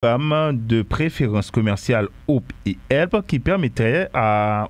Programme de préférence commerciale Hope et Help qui permettrait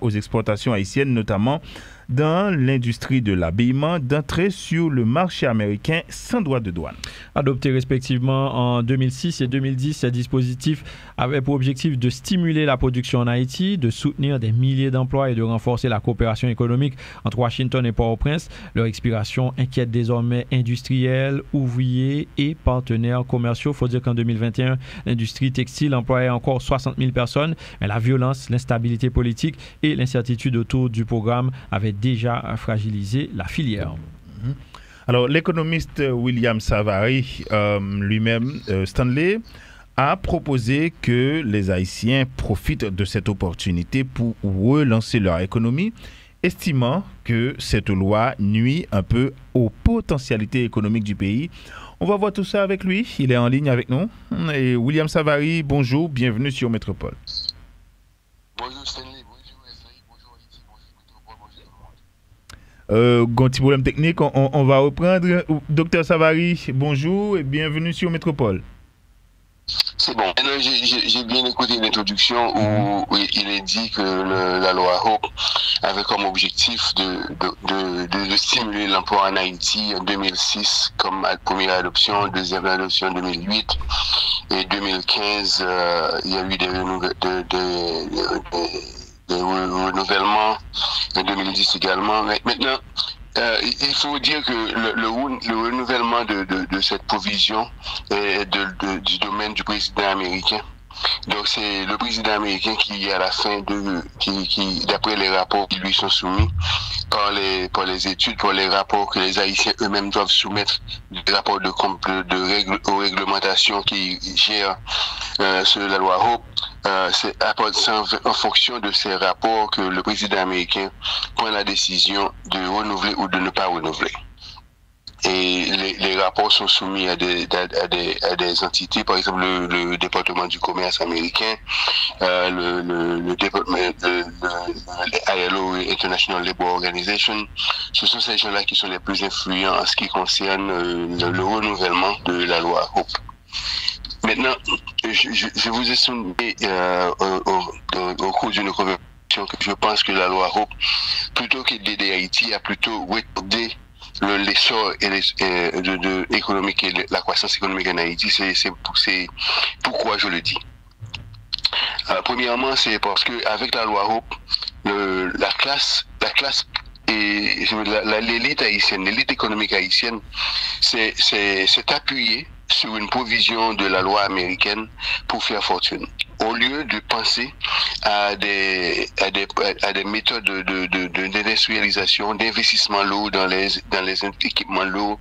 aux exportations haïtiennes, notamment dans l'industrie de l'habillement, d'entrer sur le marché américain sans droit de douane. Adoptés respectivement en 2006 et 2010, ces dispositifs avaient pour objectif de stimuler la production en Haïti, de soutenir des milliers d'emplois et de renforcer la coopération économique entre Washington et Port-au-Prince. Leur expiration inquiète désormais industriels, ouvriers et partenaires commerciaux. Il faut dire qu'en 2021, l'industrie textile employait encore 60 000 personnes, mais la violence, l'instabilité politique et l'incertitude autour du programme avaient déjà fragilisé la filière. Alors, l'économiste William Savary, lui-même, Stanley, a proposé que les Haïtiens profitent de cette opportunité pour relancer leur économie, estimant que cette loi nuit un peu aux potentialités économiques du pays. On va voir tout ça avec lui. Il est en ligne avec nous. Et William Savary, bonjour, bienvenue sur Métropole. Bonjour Stanley, bonjour Esaïe, bonjour Haïti, bonjour Métropole, bonjour tout le monde. Petit problème technique, on va reprendre. Docteur Savary, bonjour et bienvenue sur Métropole. C'est bon. J'ai bien écouté l'introduction où il est dit que la loi Hope avait comme objectif de stimuler l'emploi en Haïti en 2006 comme première adoption, deuxième adoption en 2008 et 2015 il y a eu des renouvellements en 2010 également. Mais maintenant, il faut dire que le renouvellement de cette provision est du domaine du président américain. Donc c'est le président américain qui, à la fin qui d'après les rapports qui lui sont soumis par les études, par les rapports que les Haïtiens eux-mêmes doivent soumettre, des rapports aux réglementations qui gèrent sur la loi Hope, c'est en fonction de ces rapports que le président américain prend la décision de renouveler ou de ne pas renouveler. Et les rapports sont soumis à des entités, par exemple le département du commerce américain, le ILO, International Labour Organization. Ce sont ces gens-là qui sont les plus influents en ce qui concerne le renouvellement de la loi Hope. Maintenant, je vous ai souligné au cours d'une conversation que je pense que la loi Hope, plutôt que d'aider Haïti, a plutôt retardé l'essor économique et la croissance économique en Haïti. C'est pourquoi je le dis. Premièrement, c'est parce que avec la loi Hope, la classe et l'élite haïtienne, l'élite économique haïtienne, s'est appuyée sur une provision de la loi américaine pour faire fortune, au lieu de penser à des méthodes d'industrialisation, d'investissement lourd dans les équipements lourds,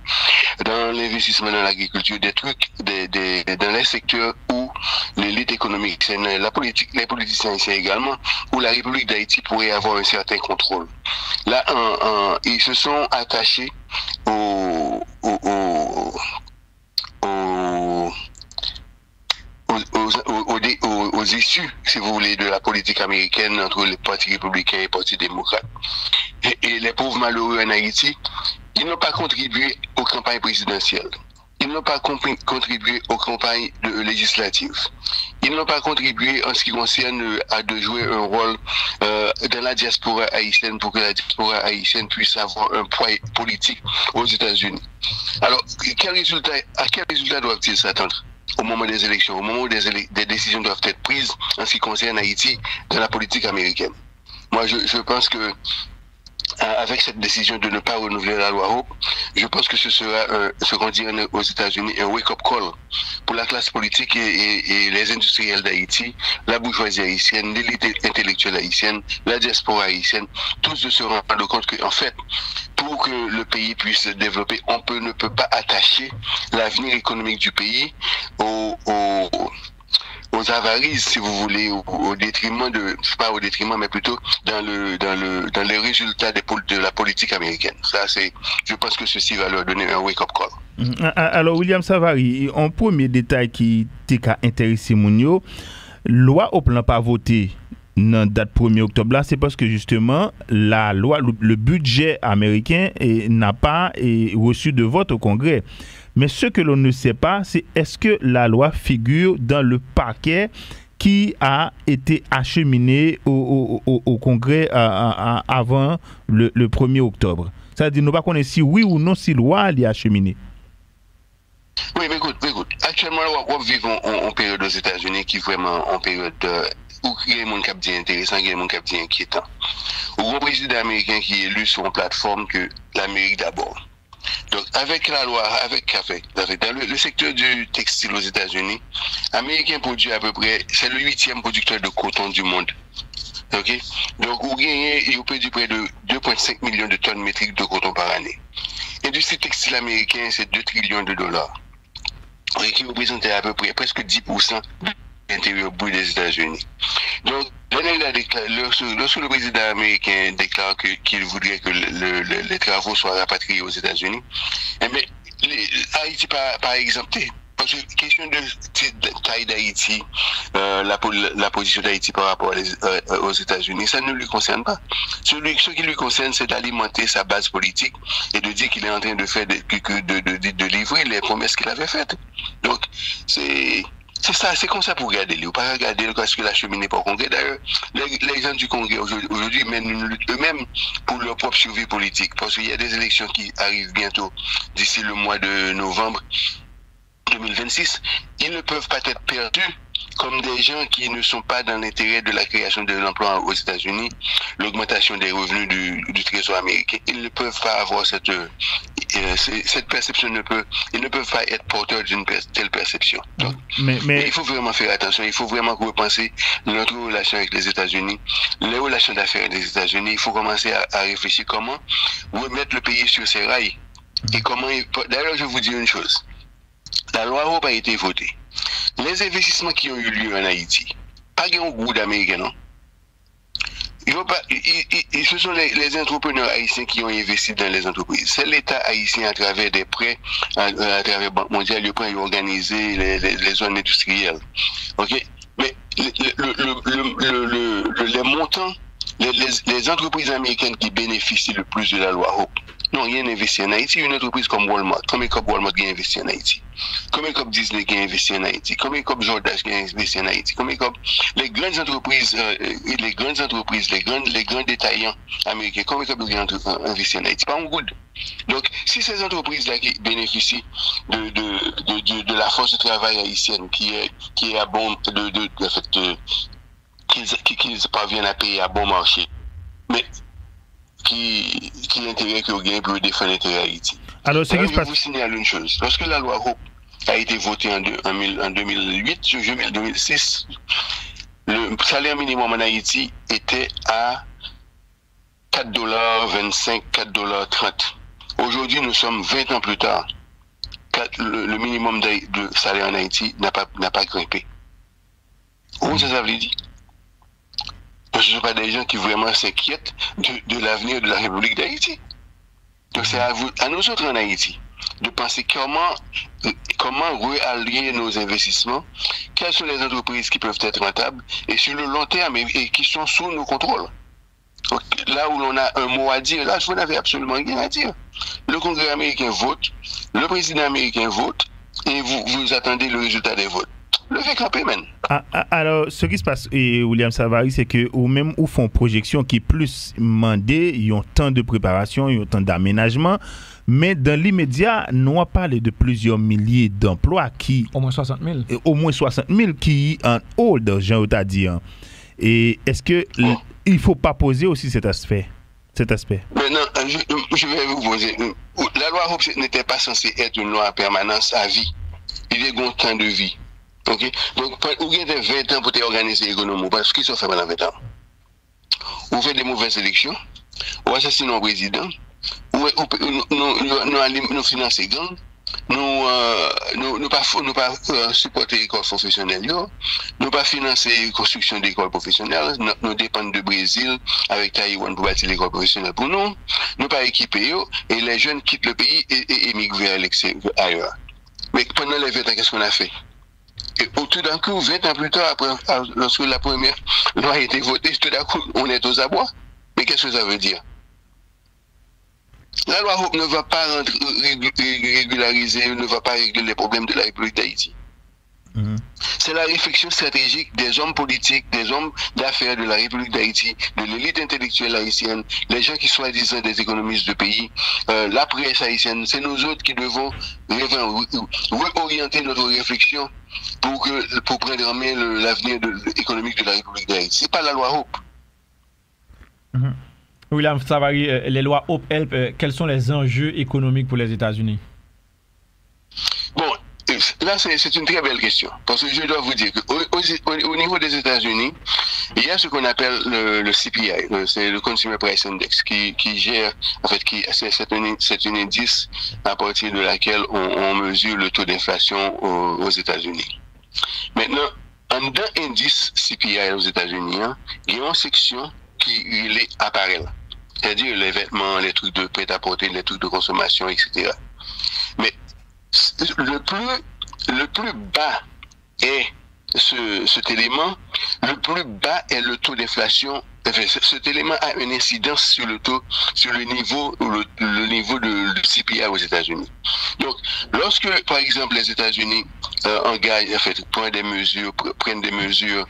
dans l'investissement dans l'agriculture, des trucs dans les secteurs où l'élite économique, les politiciens ici également, où la République d'Haïti pourrait avoir un certain contrôle. Là, ils se sont attachés aux issues, si vous voulez, de la politique américaine entre les partis républicains et les partis démocrates. Et les pauvres malheureux en Haïti, ils n'ont pas contribué aux campagnes présidentielles. Ils n'ont pas contribué aux campagnes législatives. Ils n'ont pas contribué en ce qui concerne de jouer un rôle dans la diaspora haïtienne pour que la diaspora haïtienne puisse avoir un poids politique aux États-Unis. Alors, à quel résultat doivent-ils s'attendre au moment des élections, au moment où des décisions doivent être prises en ce qui concerne Haïti dans la politique américaine? Moi, je pense que avec cette décision de ne pas renouveler la loi Hope, je pense que ce sera ce qu'on dit aux États-Unis un wake-up call pour la classe politique et les industriels d'Haïti, la bourgeoisie haïtienne, l'élite intellectuelle haïtienne, la diaspora haïtienne, tous de se rendre compte qu'en fait, pour que le pays puisse se développer, on ne peut pas attacher l'avenir économique du pays aux avarices, si vous voulez, au détriment pas au détriment, mais plutôt dans les résultats de la politique américaine. Ça, je pense que ceci va leur donner un wake-up call. Alors, William Savary, un premier détail qui t'a intéressé, Mounio, loi au plan pas voté dans la date 1er octobre là, c'est parce que justement la loi, le budget américain n'a pas reçu de vote au Congrès. Mais ce que l'on ne sait pas, c'est est-ce que la loi figure dans le paquet qui a été acheminé au Congrès avant le 1er octobre. C'est-à-dire, nous ne savons pas si oui ou non si la loi est acheminée. Oui, mais écoute. Actuellement, nous vivons en période aux États-Unis qui est vraiment en période où il y a des gens qui dit intéressant, il y a des gens qui dit inquiétant. Où un président américain qui est élu sur une plateforme que l'Amérique d'abord. Donc, avec la loi, dans le secteur du textile aux États-Unis, Américain produit à peu près, c'est le 8e producteur de coton du monde. Ok? Donc, il produit près de 2,5 millions de tonnes métriques de coton par année. L'industrie textile américaine, c'est 2 trillions de dollars. Qui représentait à peu près presque 10% de l'intérieur brut des États-Unis. Donc, lorsque le président américain déclare qu'il voudrait que les travaux soient rapatriés aux États-Unis, Haïti pas exempté. Parce que question de taille d'Haïti, la position d'Haïti par rapport aux États-Unis, ça ne lui concerne pas. Ce qui lui concerne, c'est d'alimenter sa base politique et de dire qu'il est en train de livrer les promesses qu'il avait faites. Donc, c'est ça, c'est comme ça pour regarder. Il ne faut pas regarder parce que la cheminée n'est pas au Congrès. D'ailleurs, les gens du Congrès aujourd'hui mènent une lutte eux-mêmes pour leur propre survie politique. Parce qu'il y a des élections qui arrivent bientôt, d'ici le mois de novembre 2026. Ils ne peuvent pas être perdus comme des gens qui ne sont pas dans l'intérêt de la création de l'emploi aux États-Unis, l'augmentation des revenus du Trésor américain. Ils ne peuvent pas avoir cette perception, ils ne peuvent pas être porteurs d'une telle perception. Donc, mais il faut vraiment faire attention, il faut vraiment repenser notre relation avec les États-Unis, les relations d'affaires des États-Unis. Il faut commencer à réfléchir comment remettre le pays sur ses rails. Et comment. D'ailleurs, je vais vous dire une chose. La loi Europe a été votée. Les investissements qui ont eu lieu en Haïti, pas un goût d'Américain, non? Ce sont les entrepreneurs haïtiens qui ont investi dans les entreprises. C'est l'État haïtien à travers des prêts, à travers Banque mondiale, il a organisé les zones industrielles. Ok? Mais les montants, les entreprises américaines qui bénéficient le plus de la loi Europe, non, rien investi en Haïti. Une entreprise comme Walmart, combien de Walmart qui a investi en Haïti? Combien de Disney qui a investi en Haïti? Combien de Jordan qui a investi en Haïti? Combien de les grandes entreprises, les grands détaillants américains, combien de qui ont investi en Haïti? Pas un goût. Donc, si ces entreprises-là qui bénéficient de la force de travail haïtienne qui est à bon, qu'ils parviennent à payer à bon marché, mais qui est intérêt que vous gagnez pour défendre l'intérêt Haïti. Alors, je vous signale une chose. Lorsque la loi Europe a été votée en 2008, en 2006, le salaire minimum en Haïti était à $4,25, $4,30. Aujourd'hui, nous sommes 20 ans plus tard. Le minimum de salaire en Haïti n'a pas grimpé. Où ça veut dire? Parce que ce ne sont pas des gens qui vraiment s'inquiètent de l'avenir de la République d'Haïti. Donc c'est à nous autres en Haïti de penser comment réallier nos investissements, quelles sont les entreprises qui peuvent être rentables et sur le long terme et qui sont sous nos contrôles. Donc, là où l'on a un mot à dire, là vous n'avez absolument rien à dire. Le Congrès américain vote, le président américain vote et vous attendez le résultat des votes. Le fait camper, man. Alors, ce qui se passe, William Savary, c'est que ou même où font projection qui est plus demandé, ils ont tant de préparation, ils ont tant d'aménagement, mais dans l'immédiat, nous avons parlé de plusieurs milliers d'emplois qui... Au moins 60 000. Au moins 60 000 qui en hold, j'ai envie de dire. Et est-ce que il ne faut pas poser aussi cet aspect? Maintenant, je vais vous poser. La loi Europe n'était pas censée être une loi à permanence à vie. Il y a un temps de vie. Okay? Donc, vous avez 20 ans pour organiser l'économie. Parce qu'ils sont fait pendant 20 ans. Vous faites des mauvaises élections, vous assassinez un président, nous finançons les gangs, nous pas supporter l'école professionnelle, nous pas financer la construction d'écoles professionnelles, nous dépendons du Brésil avec Taïwan pour bâtir l'école professionnelle pour nous pas équiper et les jeunes quittent le pays et émigrent vers l'extérieur ailleurs. Mais pendant les 20 ans, qu'est-ce qu'on a fait? Et tout d'un coup, 20 ans plus tard, après, lorsque la première loi a été votée, tout d'un coup, on est aux abois. Mais qu'est-ce que ça veut dire? La loi Hope ne va pas régulariser, ne va pas régler les problèmes de la République d'Haïti. C'est la réflexion stratégique des hommes politiques, des hommes d'affaires de la République d'Haïti, de l'élite intellectuelle haïtienne, les gens qui soi-disant des économistes de pays, la presse haïtienne. C'est nous autres qui devons réorienter notre réflexion pour prendre en main l'avenir économique de la République d'Haïti. C'est pas la loi Hope. William Savary, les lois Hope Help, quels sont les enjeux économiques pour les États-Unis? Bon, là, c'est une très belle question. Parce que je dois vous dire qu'au niveau des États-Unis, il y a ce qu'on appelle le CPI, c'est le Consumer Price Index, qui gère, en fait, c'est une indice à partir de laquelle on mesure le taux d'inflation aux États-Unis. Maintenant, en dans l'indice CPI aux États-Unis, il y a une section qui est appareil, c'est-à-dire les vêtements, les trucs de prêt-à-porter, les trucs de consommation, etc. Mais le plus bas est cet élément, le plus bas est le taux d'inflation. Enfin, cet élément a une incidence sur le niveau de CPI aux États-Unis. Donc, lorsque, par exemple, les États-Unis prennent des mesures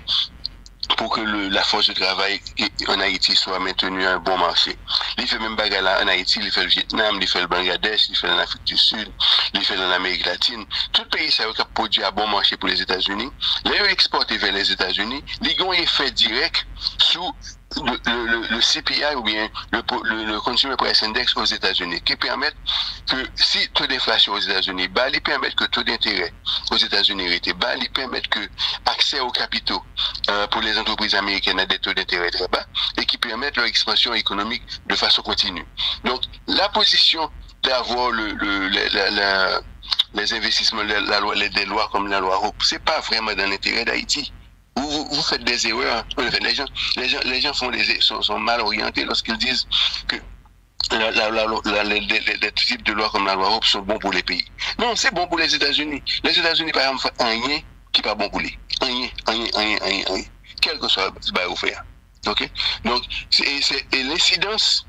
pour que la force de travail en Haïti soit maintenue à un bon marché. Il fait même bagarre là en Haïti, il fait le Vietnam, il fait le Bangladesh, il fait l'Afrique du Sud, il fait en Amérique latine. Tout pays ça a produit à bon marché pour les États-Unis. Les exportés vers les États-Unis, ils ont un effet direct sous le CPI ou bien le Consumer Price Index aux États-Unis, qui permettent que si taux d'inflation aux États-Unis bas, ils permettent que taux d'intérêt aux États-Unis était bas, ils permettent que accès aux capitaux pour les entreprises américaines à des taux d'intérêt très bas et qui permettent leur expansion économique de façon continue. Donc la position d'avoir les investissements, des lois comme la loi Hope, c'est pas vraiment dans l'intérêt d'Haïti. Vous faites des erreurs. Les gens sont mal orientés lorsqu'ils disent que les types de lois comme la loi Hope sont bons pour les pays. Non, c'est bon pour les États-Unis. Les États-Unis, par exemple, font rien qui n'est pas bon pour les. Rien. Quel que soit ce que vous faites. Ok? Donc, c'est l'incidence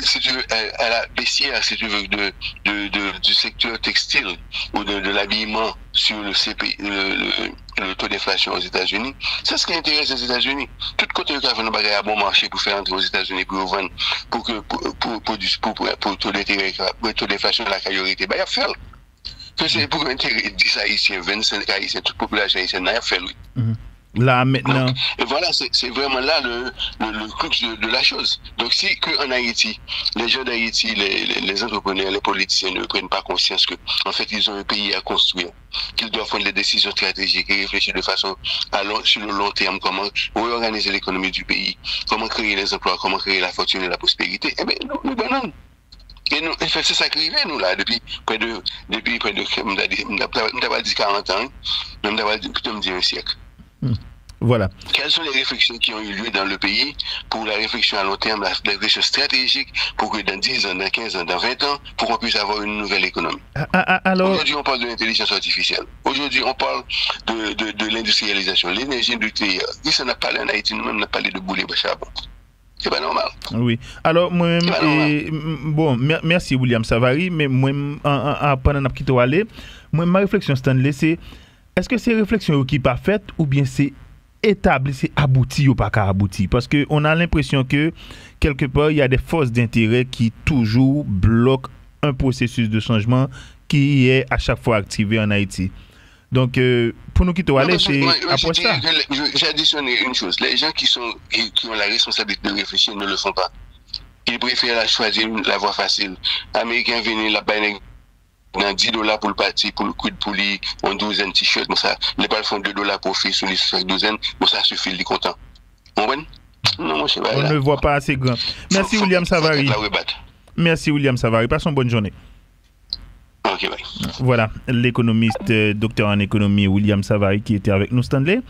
si tu veux, à la baissière, si tu veux, du secteur textile ou de l'habillement sur le taux d'inflation aux États-Unis. C'est ce qui intéresse les États-Unis. Tout côté de faire une bagarre à bon marché pour faire entrer aux États-Unis pour vendre, pour taux d'inflation de la priorité, il y a fait. Que c'est pour intégrer 10 Haïtiens, 25 Haïtiens, toute population haïtienne, il y a fait, oui. Là, maintenant. Donc, et voilà, c'est vraiment là le crux de la chose. Donc, si qu'en Haïti, les gens d'Haïti, les entrepreneurs, les politiciens ne prennent pas conscience qu'en fait, ils ont un pays à construire, qu'ils doivent prendre des décisions stratégiques et réfléchir de façon sur le long terme, comment réorganiser l'économie du pays, comment créer les emplois, comment créer la fortune et la prospérité, eh bien, nous banons. Et nous, en fait, c'est ça qui arrive, nous, là, depuis près de, on n'a pas dit 40 ans, on n'a plutôt me dire un siècle. Voilà. Quelles sont les réflexions qui ont eu lieu dans le pays pour la réflexion à long terme, la réflexion stratégique pour que dans 10 ans, dans 15 ans, dans 20 ans, pour qu'on puisse avoir une nouvelle économie. Alors... Aujourd'hui, on parle de l'intelligence artificielle. Aujourd'hui, on parle de l'industrialisation, l'énergie nucléaire. Ici, on a parlé en Haïti, nous-mêmes, on a parlé de boulet de charbon. C'est pas normal. Oui. Alors, moi-même, bon, merci William Savary, mais moi, pendant que tu aller, moi, ma réflexion, Stanley, c'est est-ce que c'est réflexion qui n'est pas faite ou bien c'est établi, c'est abouti ou pas qu'à abouti? Parce qu'on a l'impression que quelque part, il y a des forces d'intérêt qui toujours bloquent un processus de changement qui est à chaque fois activé en Haïti. Donc, pour nous qui te aller, c'est après ça. J'ai additionné une chose. Les gens qui ont la responsabilité de réfléchir ne le font pas. Ils préfèrent choisir la voie facile. Américains viennent là-bas, dans $10 pour le parti, pour le coup de poulie, en 12 t-shirt, bon ça, les balles font $2 pour faire sur les 12, bon ça suffit, il est content. On ne voit pas assez grand. Merci William Savary. Merci William Savary. Passons bonne journée. Okay, bye. Voilà, l'économiste, docteur en économie William Savary qui était avec nous, Stanley.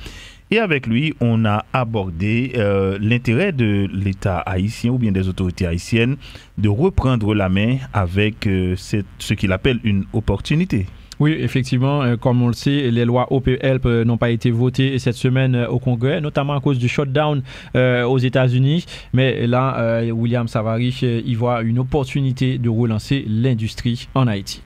Et avec lui, on a abordé l'intérêt de l'État haïtien ou bien des autorités haïtiennes de reprendre la main avec ce qu'il appelle une opportunité. Oui, effectivement, comme on le sait, les lois OPHELP n'ont pas été votées cette semaine au Congrès, notamment à cause du shutdown aux États-Unis. Mais là, William Savary y voit une opportunité de relancer l'industrie en Haïti.